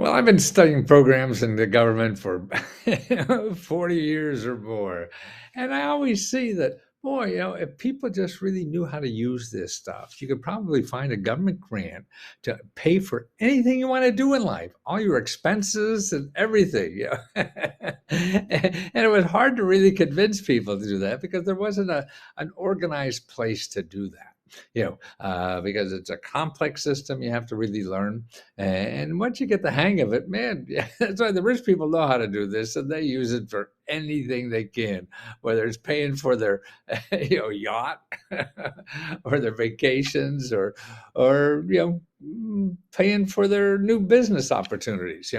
Well, I've been studying programs in the government for 40 years or more. And I always see that, boy, if people just really knew how to use this stuff, you could probably find a government grant to pay for anything you want to do in life, all your expenses and everything. And it was hard to really convince people to do that because there wasn't an organized place to do that. Because it's a complex system you have to really learn. And once you get the hang of it, man, yeah, that's why the rich people know how to do this, and they use it for anything they can, whether it's paying for their, yacht, or their vacations, or paying for their new business opportunities.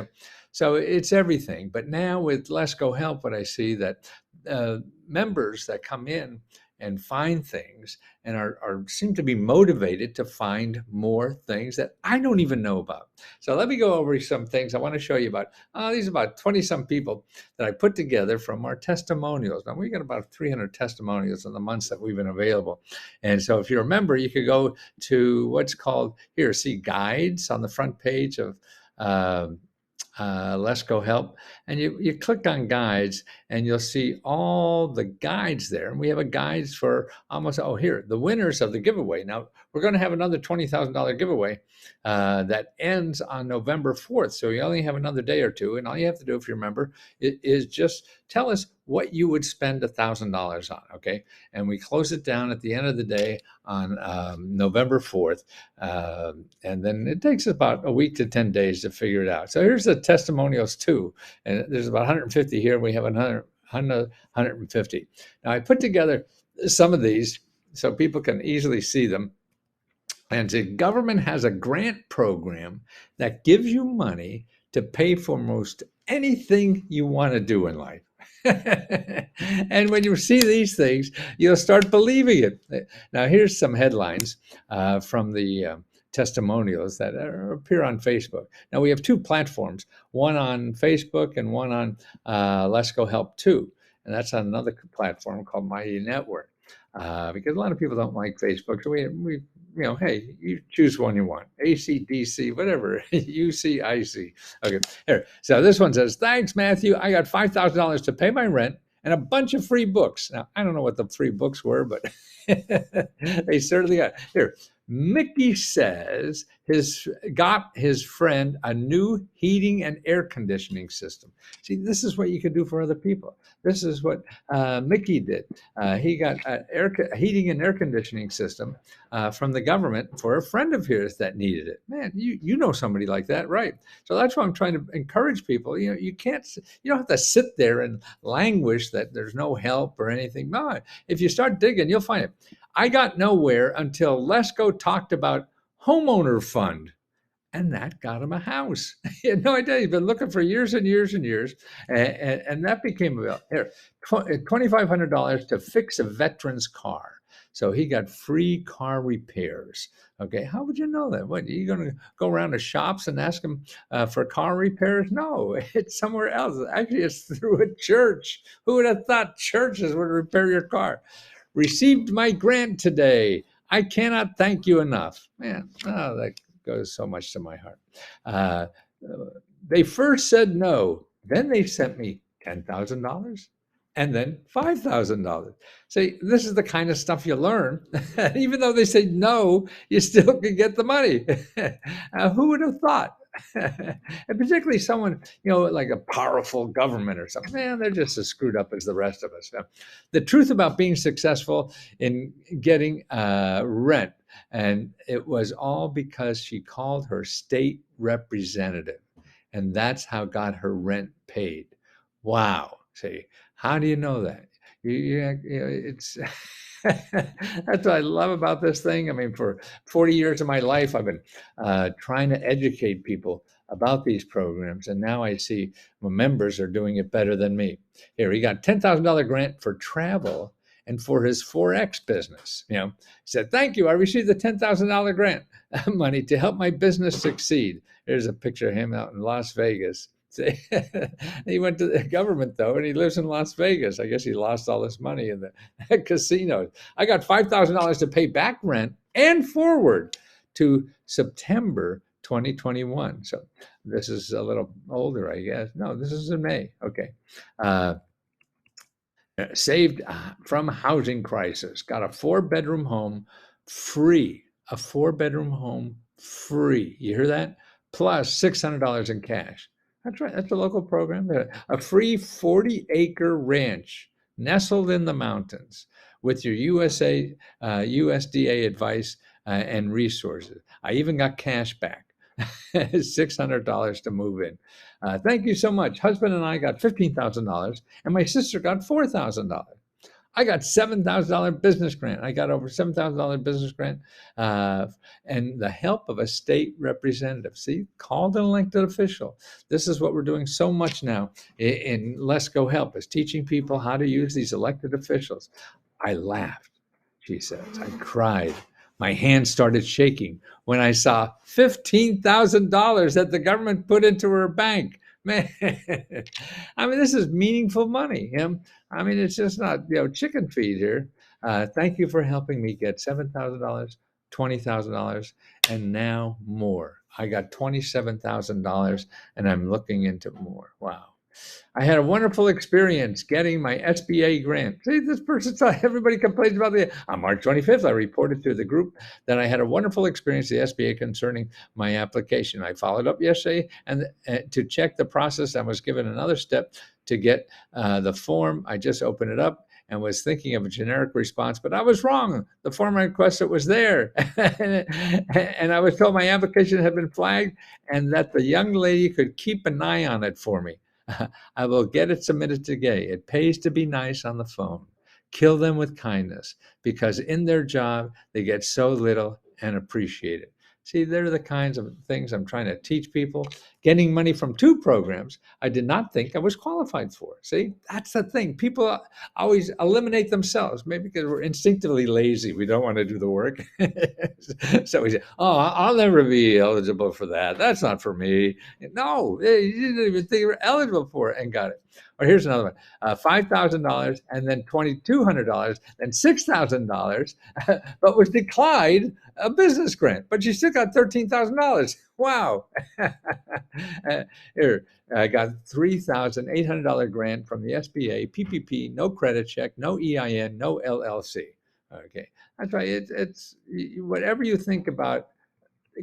So it's everything. But now with Let's Go Help, what I see that uh, members that come in and find things and are seem to be motivated to find more things that I don't even know about. So let me go over some things I want to show you about. These are about 20 some people that I put together from our testimonials. Now we got about 300 testimonials in the months that we've been available. And so if you're a member, you could go to what's called here, see guides on the front page of um Let's Go Help. And you click on guides and you'll see all the guides there. And we have a guides for almost, oh, here, the winners of the giveaway. Now, we're going to have another $20,000 giveaway that ends on November 4th. So you only have another day or two. And all you have to do, if you remember, is just tell us what you would spend $1,000 on. Okay. And we close it down at the end of the day on November 4th. And then it takes about a week to 10 days to figure it out. So here's the testimonials too. And there's about 150 here. We have 150. Now I put together some of these so people can easily see them. And the government has a grant program that gives you money to pay for most anything you want to do in life. And when you see these things, you'll start believing it. Now, here's some headlines from the testimonials that appear on Facebook. Now, we have two platforms, one on Facebook and one on Let's Go Help Too. And that's on another platform called Mighty Network. Because a lot of people don't like Facebook. So we hey, you choose one you want. AC, DC, whatever. UC, IC. Okay, here. So this one says, thanks, Matthew. I got $5,000 to pay my rent and a bunch of free books. Now, I don't know what the free books were, but they certainly got. Here, Mickey says his got his friend a new heating and air conditioning system. See, this is what you can do for other people. This is what Mickey did. He got a heating and air conditioning system from the government for a friend of his that needed it. Man, you know somebody like that, right? So that's why I'm trying to encourage people. You don't have to sit there and languish that there's no help or anything. No, if you start digging, you'll find it. I got nowhere until Lesko talked about homeowner fund. And that got him a house. He had no idea. He's been looking for years and years and years. And that became available. Here, $2,500 to fix a veteran's car. So he got free car repairs. Okay, how would you know that? What, are you going to go around to shops and ask them for car repairs? No, it's somewhere else. Actually, it's through a church. Who would have thought churches would repair your car? Received my grant today. I cannot thank you enough. Man, that goes so much to my heart. Uh, they first said no, then they sent me $10,000 and then $5,000. See, this is the kind of stuff you learn. Even though they say no, you still can get the money. Who would have thought? And particularly someone, like a powerful government or something, man, they're just as screwed up as the rest of us. The truth about being successful in getting rent, and it was all because she called her state representative, and that's how got her rent paid. Wow. See, how do you know that? It's that's what I love about this thing. I mean, for 40 years of my life, I've been trying to educate people about these programs, and now I see my members are doing it better than me. Here, he got $10,000 grant for travel and for his Forex business. He said, "Thank you. I received the $10,000 grant money to help my business succeed." There's a picture of him out in Las Vegas. He went to the government though, and he lives in Las Vegas. I guess he lost all his money in the casinos. I got $5,000 to pay back rent and forward to September 2021. So this is a little older, I guess. No, this is in May. Okay. Uh, Saved from housing crisis. Got a 4-bedroom home free. A 4-bedroom home free. You hear that? Plus $600 in cash. That's right. That's a local program. A free 40-acre ranch nestled in the mountains with your USDA advice and resources. I even got cash back. $600 to move in. Thank you so much. Husband and I got $15,000, and my sister got $4,000. I got $7,000 business grant. I got over $7,000 business grant, and the help of a state representative. See, called an elected official. This is what we're doing so much now in Let's Go Help, is teaching people how to use these elected officials. I laughed, she says. I cried. My hand started shaking when I saw $15,000 that the government put into her bank. Man, I mean, this is meaningful money. I mean, it's just not, chicken feed here. Thank you for helping me get $7,000, $20,000, and now more. I got $27,000, and I'm looking into more. Wow. I had a wonderful experience getting my SBA grant. See, this person thought everybody complains about the. On March 25th, I reported to the group that I had a wonderful experience at the SBA concerning my application. I followed up yesterday and to check the process. I was given another step to get the form. I just opened it up and was thinking of a generic response, but I was wrong. The form I requested was there. And I was told my application had been flagged and that the young lady could keep an eye on it for me. I will get it submitted today. It pays to be nice on the phone. Kill them with kindness, because in their job, they get so little and appreciate it. See, they're the kinds of things I'm trying to teach people. Getting money from 2 programs I did not think I was qualified for. See, that's the thing. People always eliminate themselves, maybe because we're instinctively lazy. We don't want to do the work. So we say, oh, I'll never be eligible for that. That's not for me. No, you didn't even think you were eligible for it and got it. Or here's another one, $5,000 and then $2,200, then $6,000, but was declined a business grant, but you still got $13,000. Wow. Here, I got $3,800 grant from the SBA, PPP, no credit check, no EIN, no LLC. Okay, that's right. It's whatever you think about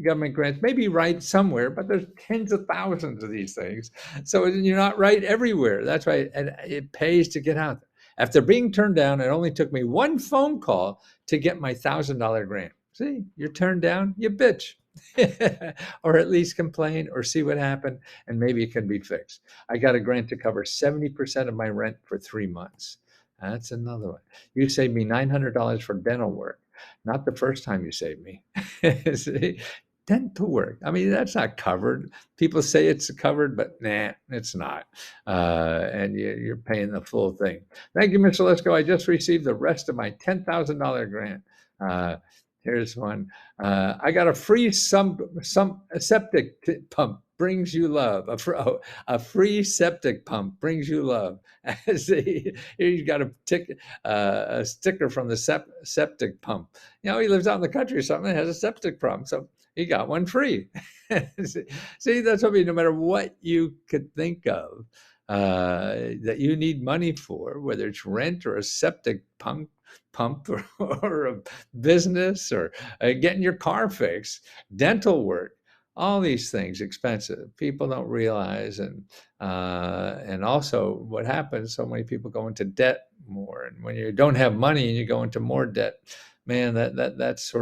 government grants may be right somewhere, but there's tens of thousands of these things. So you're not right everywhere. That's right. And it pays to get out there. After being turned down, it only took me 1 phone call to get my $1,000 grant. See, you're turned down, you bitch. Or at least complain or see what happened, and maybe it can be fixed. I got a grant to cover 70% of my rent for 3 months. That's another one. You saved me $900 for dental work. Not the first time you saved me. See? Dental work. I mean, that's not covered. People say it's covered, but nah, it's not. And you're paying the full thing. Thank you, Mr. Lesko. I just received the rest of my $10,000 grant. Here's one. I got a free septic pump brings you love. A free septic pump brings you love. See, here you got a sticker from the septic pump. He lives out in the country or something, has a septic problem, so he got one free. See, that's what I mean. No matter what you could think of that you need money for, whether it's rent or a septic pump or a business or getting your car fixed, dental work, all these things expensive. People don't realize, and also what happens, so many people go into debt more, and when you don't have money and you go into more debt, man, that's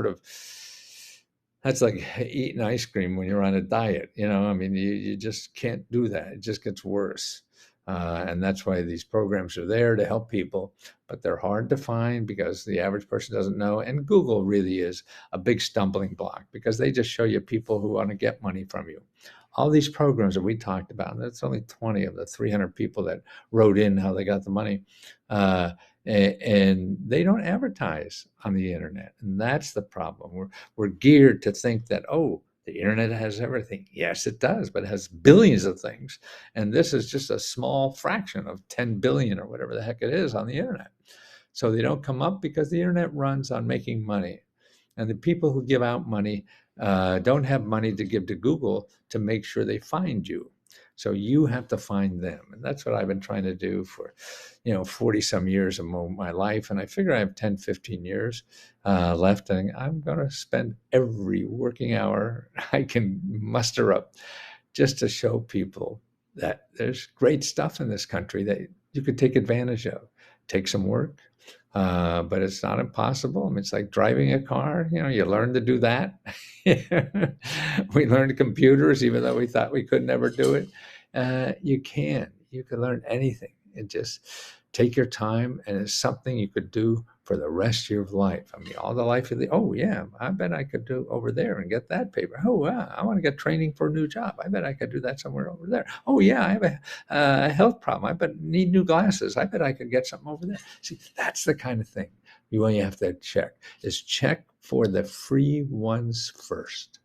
that's like eating ice cream when you're on a diet. I mean, you just can't do that. It just gets worse. And that's why these programs are there to help people, but they're hard to find because the average person doesn't know. And Google really is a big stumbling block because they just show you people who want to get money from you. All these programs that we talked about, that's only 20 of the 300 people that wrote in how they got the money. And they don't advertise on the internet. And that's the problem. We're geared to think that, oh, the internet has everything. Yes, it does, but it has billions of things. And this is just a small fraction of 10 billion or whatever the heck it is on the internet. So they don't come up because the internet runs on making money. And the people who give out money don't have money to give to Google to make sure they find you. So you have to find them. And that's what I've been trying to do for, 40 some years of my life. And I figure I have 10, 15 years left. And I'm going to spend every working hour I can muster up just to show people that there's great stuff in this country that you could take advantage of. Take some work, but it's not impossible. I mean, it's like driving a car. You learn to do that. We learned computers, even though we thought we could never do it. You can. You can learn anything, and just take your time. And it's something you could do for the rest of your life. I mean, all the life of the. Oh yeah, I bet I could do over there and get that paper. Oh wow, I want to get training for a new job. I bet I could do that somewhere over there. Oh yeah, I have a health problem. I bet need new glasses. I bet I could get something over there. See, that's the kind of thing you have to check. Is check for the free ones first.